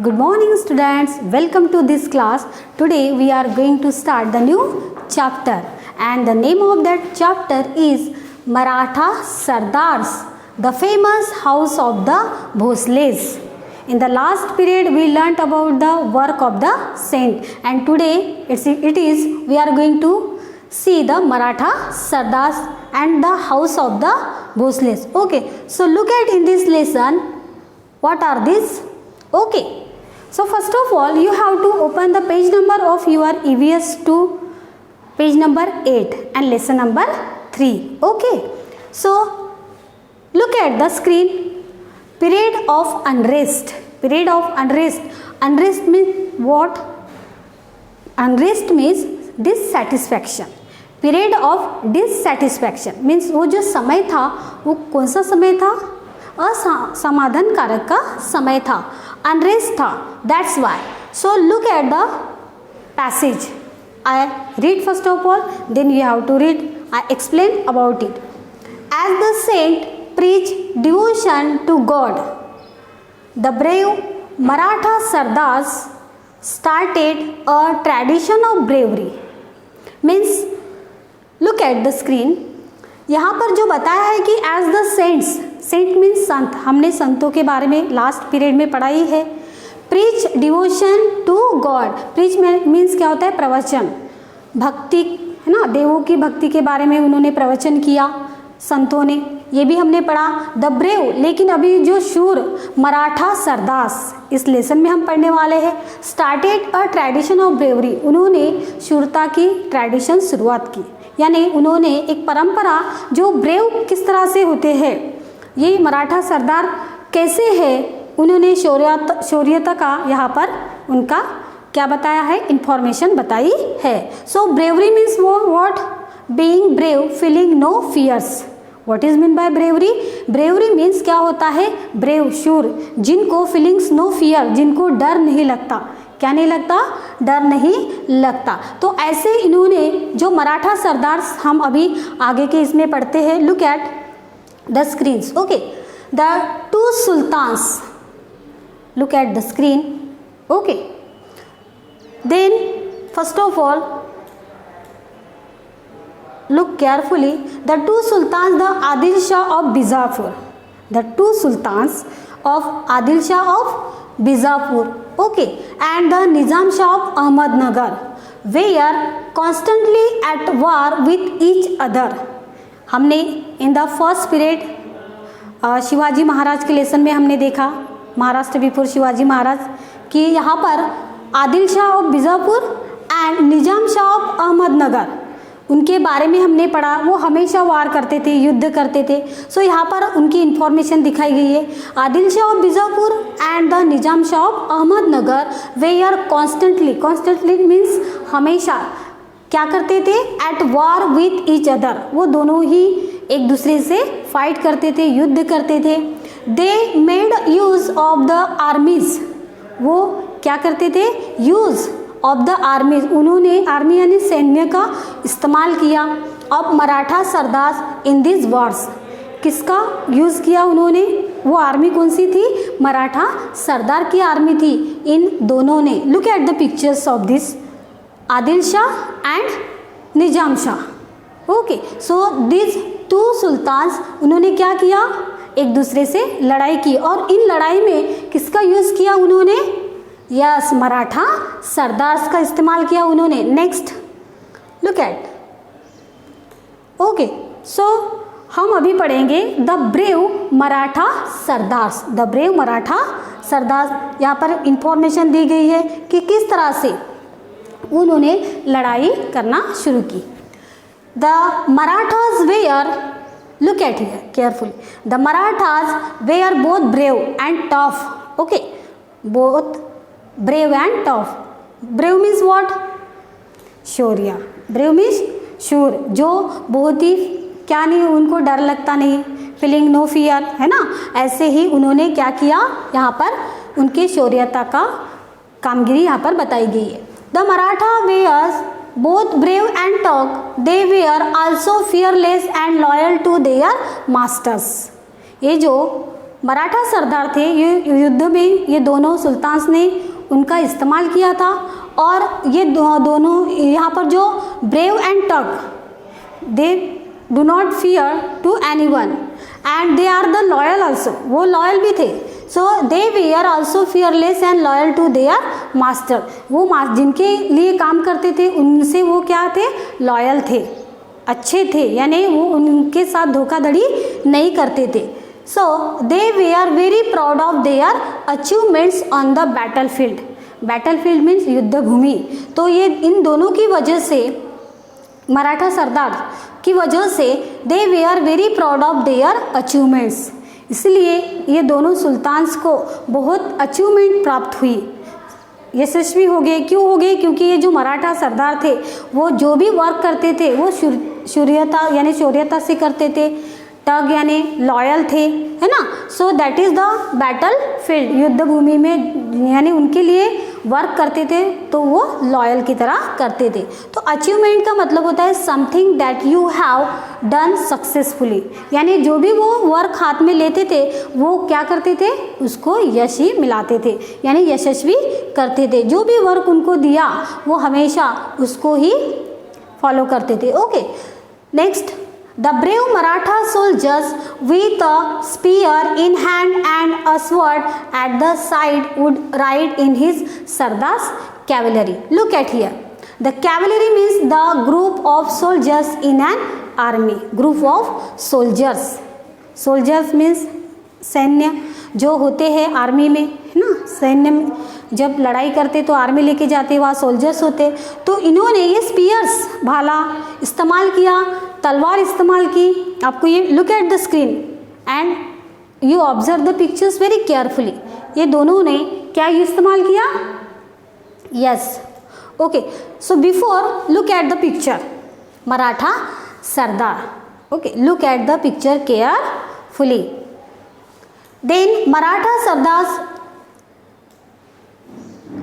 Good morning students, welcome to this class. Today we are going to start the new chapter and the name of that chapter is Maratha Sardars, the famous house of the Bhosles. In the last period we learnt about the work of the saint and today we are going to see the Maratha Sardars and the house of the Bhosles. Okay, so look at in this lesson what are these? Okay. So first of all you have to open the page number of your EVS to page number 8 and lesson number 3. Okay. So look at the screen. Period of unrest. Period of unrest. Unrest means what? Unrest means dissatisfaction. Period of dissatisfaction means वो जो समय था वो कौन सा समय था? असमाधान कारक का समय था, अनरेस्ट था. That's why. So look at the passage. I read first of all, then you have to read. I explain about it. As the saint preach devotion to God, the brave Maratha sardars started a tradition of bravery. Means look at the screen. यहाँ पर जो बताया है कि as the saints, saint means संत, हमने संतों के बारे में लास्ट पीरियड में पढ़ाई है. Preach devotion to God. Preach means क्या होता है? प्रवचन, भक्ति है ना, देवों की भक्ति के बारे में उन्होंने प्रवचन किया संतों ने, ये भी हमने पढ़ा. द ब्रेव, लेकिन अभी जो शूर मराठा सरदार्स इस लेसन में हम पढ़ने वाले हैं. Started a tradition of bravery. उन्होंने शूरता की ट्रेडिशन शुरुआत की, यानी उन्होंने एक परंपरा जो ब्रेव किस तरह से होते हैं, ये मराठा सरदार कैसे है, उन्होंने शौर्यता का यहाँ पर उनका क्या बताया है, इन्फॉर्मेशन बताई है. So bravery means what? Being brave, feeling no fears. What is mean by bravery? Bravery means क्या होता है? ब्रेव, शूर, जिनको फीलिंग्स नो फियर, जिनको डर नहीं लगता. क्या नहीं लगता? डर नहीं लगता. तो ऐसे इन्होंने जो मराठा सरदार हम अभी आगे के इसमें पढ़ते हैं. Look at the screens. Okay, the two sultans. Look at the screen. Okay, then first of all look carefully. The two sultans, the Adil Shah of Bijapur, the two sultans of Adil Shah of Bijapur, okay, and the Nizam Shah of Ahmednagar were constantly at war with each other. हमने in the first period Shivaji Maharaj के lesson में हमने देखा, Maharashtra before Shivaji Maharaj, कि यहाँ पर Adil Shah of Bijapur and Nizam Shah of Ahmednagar, उनके बारे में हमने पढ़ा. वो हमेशा वार करते थे, युद्ध करते थे. सो यहाँ पर उनकी इंफॉर्मेशन दिखाई गई है. Adil Shah of Bijapur and the Nizam Shah of Ahmednagar they are constantly, constantly means हमेशा क्या करते थे? At war with each other. वो दोनों ही एक दूसरे से फाइट करते थे, युद्ध करते थे. They made use of the armies. वो क्या करते थे? यूज ऑफ द आर्मी, उन्होंने आर्मी यानी सैन्य का इस्तेमाल किया. Of Maratha Sardar in this Wars. किसका यूज़ किया उन्होंने? वो आर्मी कौन सी थी? मराठा सरदार की आर्मी थी इन दोनों ने. Look at the pictures of this Adil Shah and Nizam Shah. Okay, so this two sultans, उन्होंने क्या किया? एक दूसरे से लड़ाई की. और इन लड़ाई में किसका यूज़ किया उन्होंने? यस, मराठा सरदार्स का इस्तेमाल किया उन्होंने. Next look at. ओके, सो हम अभी पढ़ेंगे the brave Maratha sardars. The brave Maratha sardars, यहाँ पर इंफॉर्मेशन दी गई है कि किस तरह से उन्होंने लड़ाई करना शुरू की. The Marathas were, look at here carefully, the Marathas were both brave and tough. Okay, both brave and tough. Brave means what? शौर्य. ब्रेव मीन्स शूर, जो बहुत ही क्या नहीं, उनको डर लगता नहीं, फीलिंग नो फियर, है ना. ऐसे ही उन्होंने क्या किया, यहाँ पर उनकी शौर्यता का कामगिरी यहाँ पर बताई गई है. The Maratha were both brave and tough, they were also fearless and loyal to their masters. ये जो मराठा सरदार थे, ये युद्ध में ये दोनों सुल्तान्स ने उनका इस्तेमाल किया था। और ये दोनों यहाँ पर जो brave and tough, they do not fear to anyone and they are the loyal also, वो लॉयल भी थे। So they way are also fearless and loyal to their master, वो जिनके लिए काम करते थे उनसे वो क्या थे, लॉयल थे, अच्छे थे, यानी वो उनके साथ धोखाधड़ी नहीं करते थे। So they way are very proud of their achievements on the battlefield, battlefield means युद्ध भूमि। तो ये इन दोनों की वजह से, मराठा सरदार की वजह से, they way are very proud of their achievements, इसलिए ये दोनों सुल्तान्स को बहुत अचीवमेंट प्राप्त हुई, यशस्वी हो गए। क्यों हो गए? क्योंकि ये जो मराठा सरदार थे वो जो भी वर्क करते थे वो शौर्यता से करते थे, टग यानी लॉयल थे, है ना। So that is the battle field, युद्ध भूमि में यानी उनके लिए वर्क करते थे तो वो लॉयल की तरह करते थे। तो अचीवमेंट का मतलब होता है something that you have done successfully, यानी जो भी वो वर्क हाथ में लेते थे वो क्या करते थे, उसको यश ही मिलाते थे, यानी यशस्वी करते थे। जो भी वर्क उनको दिया वो हमेशा उसको ही फॉलो करते थे। Okay, next, the brave Maratha soldiers with a spear in hand and a sword at the side would ride in his Sardar's cavalry. Look at here. The cavalry means the group of soldiers in an army. Group of soldiers. Soldiers means सैन्य जो होते हैं army में, है ना। सैन्य में जब लड़ाई करते तो आर्मी लेके जाते, वहाँ सोल्जर्स होते। तो इन्होंने ये स्पीयर्स, भाला इस्तेमाल किया, तलवार इस्तेमाल की। आपको ये look at the screen and you observe the pictures very carefully. ये दोनों ने क्या इस्तेमाल किया? Yes, okay. So before look at the picture Maratha Sardar, okay, look at the picture carefully. Then Maratha Sardars,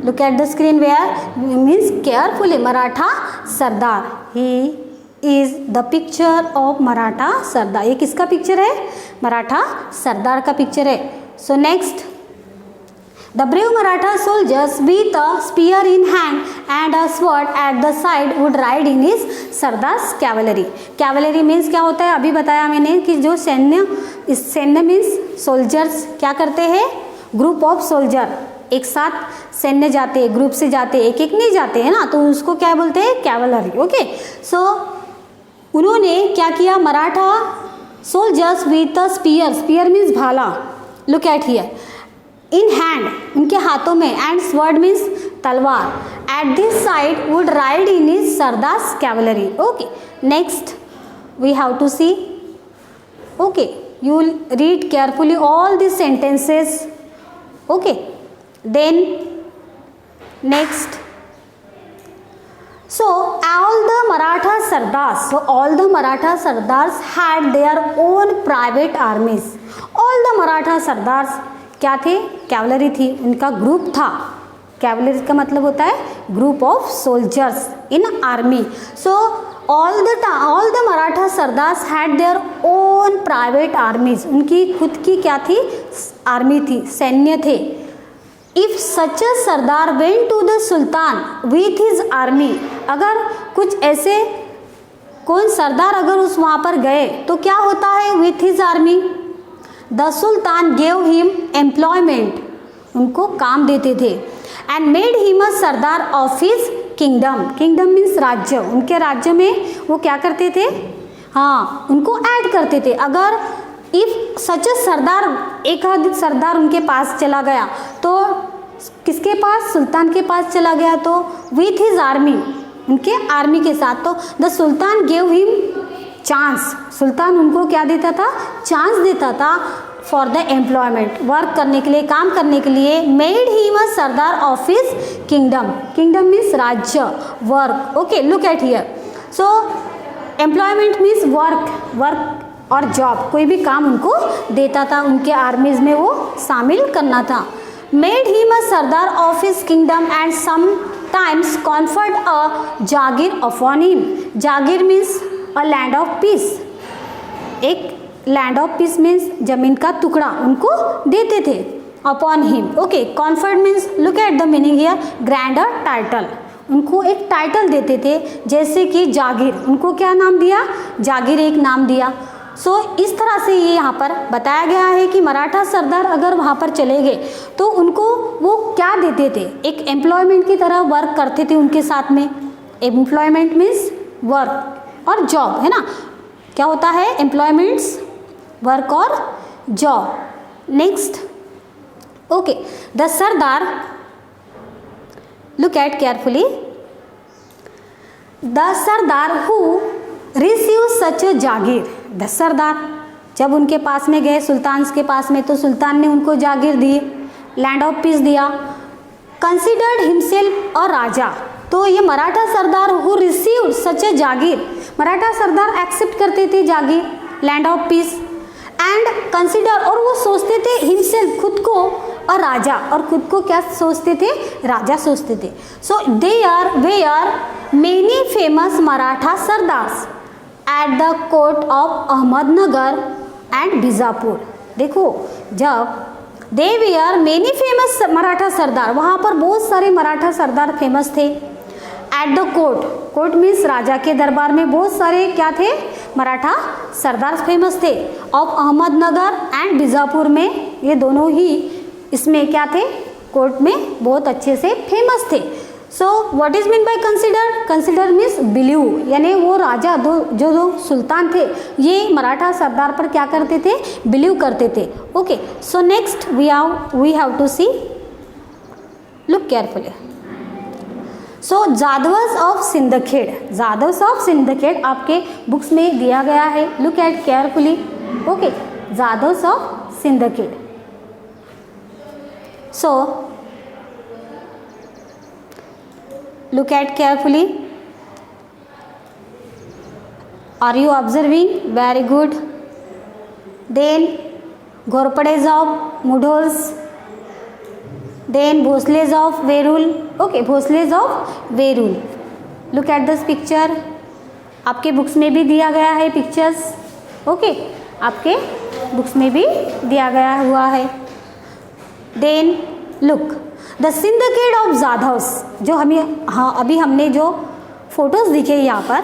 look at the screen where means carefully Maratha Sardar, he is the picture of Maratha Sardar। ये किसका picture है? मराठा सरदार का picture है। So next, the brave Maratha soldiers with a spear in hand and a sword at the side would ride in his Sardar's cavalry। Cavalry means क्या होता है? अभी बताया मैंने कि जो सैन्य, इस सैन्य मीन्स सोल्जर्स क्या करते हैं, ग्रुप ऑफ सोल्जर एक साथ सैन्य जाते हैं, ग्रुप से जाते हैं, एक एक नहीं जाते हैं ना, तो उसको क्या बोलते हैं? कैवलरी। ओके, सो उन्होंने क्या किया? Maratha soldiers with a spear, spear means भाला, look at here, in hand उनके हाथों में, एंड स्वर्ड मीन्स तलवार, at this side would ride in his sardars cavalry. Okay, next we have to see, okay, you will read carefully all these sentences. Okay, then next, so all the Maratha Sardars had their own private armies। all the Maratha Sardars क्या थे? Cavalry थी, उनका group था। Cavalry का मतलब होता है group of soldiers in army. So all the Maratha Sardars had their own private armies। उनकी खुद की क्या थी? आर्मी थी, सैन्य थे। If such a Sardar went to the Sultan with his army, अगर कुछ ऐसे कौन सरदार अगर उस वहाँ पर गए तो क्या होता है? with his army, the Sultan gave him employment, उनको काम देते थे, and made him a Sardar of his kingdom. Kingdom means राज्य, उनके राज्य में वो क्या करते थे? हाँ, उनको ऐड करते थे। अगर इफ सच ए सरदार, एक सरदार उनके पास चला गया तो किसके पास? सुल्तान के पास चला गया, तो विथ हिज आर्मी, उनके आर्मी के साथ। तो the sultan gave him chance, सुल्तान उनको क्या देता था? चांस देता था फॉर द एम्प्लॉयमेंट, वर्क करने के लिए, काम करने के लिए। Made him a sardar of his kingdom, kingdom means राज्य, work. Okay, look at here. So employment means work, work और जॉब, कोई भी काम उनको देता था, उनके आर्मीज में वो शामिल करना था। Made him a sardar of his kingdom and sometimes conferred a jagir upon him. Jagir means a land of piece, एक लैंड ऑफ पीस मीन्स जमीन का टुकड़ा उनको देते थे upon him. Okay, conferred means look at the meaning here, grander title, उनको एक title देते थे, जैसे कि जागीर, उनको क्या नाम दिया, जागीर एक नाम दिया। सो इस तरह से ये यहाँ पर बताया गया है कि मराठा सरदार अगर वहाँ पर चले गए तो उनको वो क्या देते थे, एक एम्प्लॉयमेंट की तरह वर्क करते थे उनके साथ में। एम्प्लॉयमेंट मीन्स वर्क और जॉब, है ना, क्या होता है एम्प्लॉयमेंट्स, वर्क और job. Next, okay, the sardar, look at carefully, the sardar who receive such jagir, the sardar जब उनके पास में गए सुल्तान के पास में तो सुल्तान ने उनको जागीर दी, लैंड ऑफ पीस दिया। कंसिडर्ड हिमसेल्फ और राजा, तो ये Maratha sardar who receive such jagir, Maratha sardar accept करते थे jagir, land of piece, and consider, और वो सोचते थे हिमसेल्फ खुद को, और राजा, और खुद को क्या सोचते थे, राजा सोचते थे। सो वे are many famous Maratha sardars at the court of Ahmednagar and Bijapur. देखो, जब they way are many famous Maratha sardar, वहाँ पर बहुत सारे मराठा सरदार फेमस थे। At the court, court means राजा के दरबार में बहुत सारे क्या थे, मराठा सरदार फेमस थे। ऑफ अहमदनगर एंड बीजापुर में, ये दोनों ही इसमें क्या थे, कोर्ट में बहुत अच्छे से फेमस थे। So what is mean bye consider, consider means believe, यानी वो राजा जो सुल्तान थे ये मराठा सरदार पर क्या करते थे, बिलीव करते थे। Okay, so next we have to see, look carefully. So Jadhavs of Sindkhed, Jadhavs of Sindkhed आपके बुक्स में दिया गया है, look at carefully. Okay, Jadhavs of Sindkhed. So look at carefully, are you observing, very good. Then Ghorpades of Mudhols, then Bhosles of Verul, okay, Bhosles of Verul, look at this picture, आपके books में भी दिया गया है pictures, okay, आपके books में भी दिया गया हुआ है। Then look the Sindkhed of जाधव्स, जो हमें, हाँ अभी हमने जो फोटोज दिखे यहाँ पर,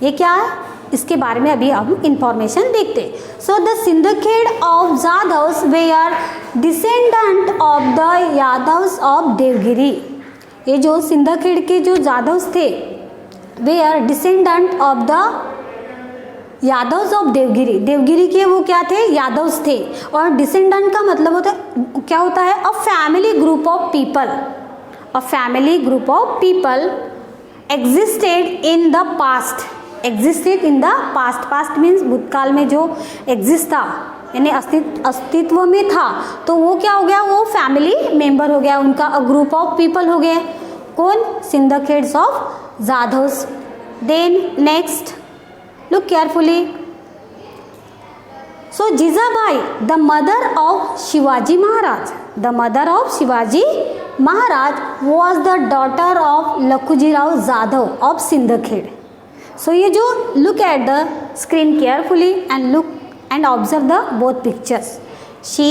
ये क्या है, इसके बारे में अभी हम इंफॉर्मेशन देखते। So the Sindkhed of Jadhavs were are descendant of the Yadavs of Devagiri, ये जो सिंदखेड़ के जो जाधव्स थे were are descendant of the Yadavs of Devagiri, Devagiri के वो क्या थे, यादव्स थे। और डिसेंडेंट का मतलब होता है, क्या होता है, a family group of people, a family group of people existed in the past, existed in the past, past means भूतकाल में जो एग्जिस्ट था, यानी अस्तित्व में था, तो वो क्या हो गया, वो फैमिली मेंबर हो गया उनका, अ ग्रुप ऑफ पीपल हो गए, कौन, Sindkheds of Jadhavs. Then next, look carefully. So Jizabai, the mother of Shivaji Maharaj, the mother of Shivaji Maharaj was the daughter of Lakhuji Rao Jadhav of Sindhkhed. So ये जो look at the screen carefully and look and observe the both pictures. She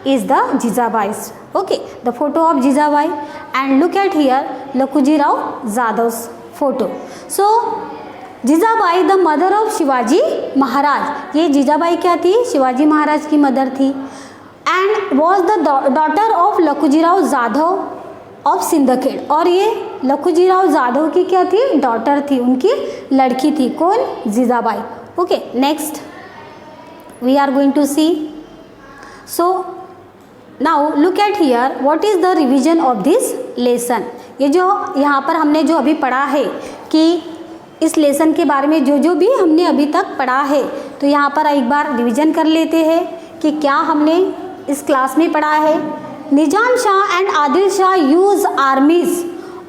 is the Jizabai. Okay, the photo of Jizabai, and look at here Lakhuji Rao Jadhav's photo. So Jijabai the mother of Shivaji Maharaj, ये जीजाबाई क्या थी, शिवाजी महाराज की mother थी। And was the daughter of Lakhujirao Jadhav of Sindkhed, और ये लखुजीराव जाधव की क्या थी, डॉटर थी, उनकी लड़की थी, कौन, Jijabai. Okay, next we are going to see. So now look at here, what is the revision of this lesson, ये जो यहाँ पर हमने जो अभी पढ़ा है कि इस लेसन के बारे में जो भी हमने अभी तक पढ़ा है, तो यहाँ पर एक बार रिवीजन कर लेते हैं कि क्या हमने इस क्लास में पढ़ा है। Nizam Shah and Adil Shah use armies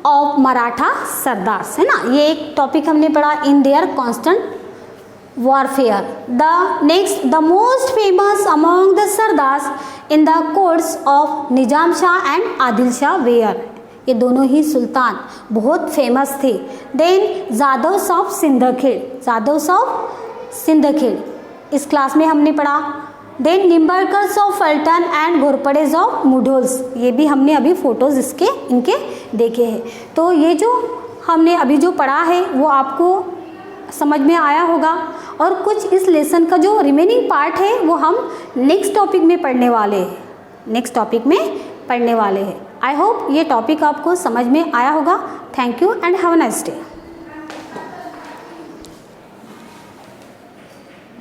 of Maratha sardars, है ना, ये एक टॉपिक हमने पढ़ा, in their constant warfare. The next, the most famous among the sardars in the courts of Nizam Shah and Adil Shah were, ये दोनों ही सुल्तान बहुत फेमस थे। Then Jadhavs of Sindkhed, Jadhavs of Sindkhed, इस क्लास में हमने पढ़ा। Then Nimbalkars of Phaltan and Ghorpades of मुढोल्स, ये भी हमने अभी फोटोज़ इनके देखे हैं। तो ये जो हमने अभी जो पढ़ा है वो आपको समझ में आया होगा, और कुछ इस लेसन का जो रिमेनिंग पार्ट है वो हम नेक्स्ट टॉपिक में पढ़ने वाले हैं। आई होप ये टॉपिक आपको समझ में आया होगा। Thank you and have a nice day.